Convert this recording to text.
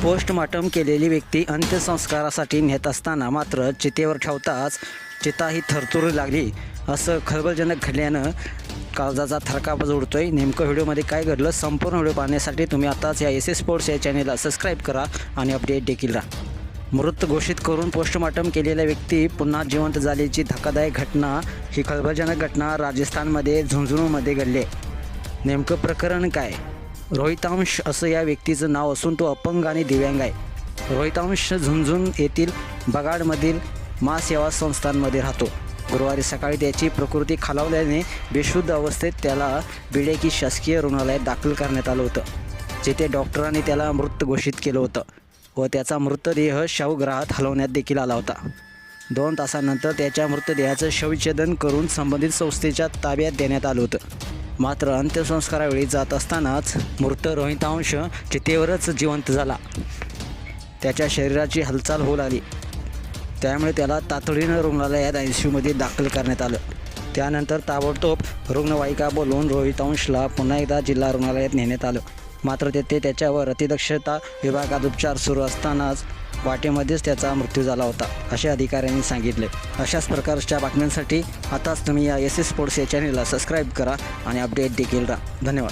Postmortem केलेली व्यक्ती अंत्यसंस्कारासाठी नेत असताना मात्र चितेवर ठेवताच चिता ही थरथरू लागली. असं खळबळजनक घडल्यानं काळजाचा थरकाप जोडतोय. नेमकं व्हिडिओमध्ये काय घडलं संपूर्ण व्हिडिओ पाहण्यासाठी तुम्ही आताच या एस एस स्पोर्ट्स या चॅनेलला सबस्क्राईब करा आणि अपडेट देखील राहा. मृत घोषित करून पोस्टमार्टम केलेला व्यक्ती पुन्हा जिवंत झाल्याची धक्कादायक घटना ही खळबळजनक घटना राजस्थानमध्ये झुंझुनूमध्ये घडली आहे. नेमकं प्रकरण काय? रोहितांश असं या व्यक्तीचं नाव असून तो अपंग आणि दिव्यांग आहे. रोहितांश झुंझुन येथील बगाडमधील मा सेवा संस्थांमध्ये राहतो. गुरुवारी सकाळी त्याची प्रकृती खालावल्याने बेशुद्ध अवस्थेत त्याला बिडेकी शासकीय रुग्णालयात दाखल करण्यात आलं होतं, जिथे डॉक्टरांनी त्याला मृत घोषित केलं होतं व त्याचा मृतदेह शवगृहात हलवण्यात देखील आला होता. 2 तासानंतर त्याच्या मृतदेहाचं शवविच्छेदन करून संबंधित संस्थेच्या ताब्यात देण्यात आलं होतं. मात्र अंत्यसंस्कारावेळी जात असतानाच मृत रोहितांश चितेवरच जिवंत झाला. त्याच्या शरीराची हालचाल होऊ लागली, त्यामुळे त्याला तातडीनं रुग्णालयात ICUमध्ये दाखल करण्यात आलं. त्यानंतर ताबडतोब रुग्णवाहिका बोलवून रोहितांशला पुन्हा एकदा जिल्हा रुग्णालयात नेण्यात आलं. मात्र तेथे त्याच्यावर अतिदक्षता विभागात उपचार सुरू असतानाच वाटेमध्येच त्याचा मृत्यू झाला होता, असे अधिकाऱ्यांनी सांगितले. अशाच प्रकारच्या बातम्यांसाठी आताच तुम्ही या एस एस स्पोर्ट्स या चॅनेलला सबस्क्राईब करा आणि अपडेट देखील राहा. धन्यवाद.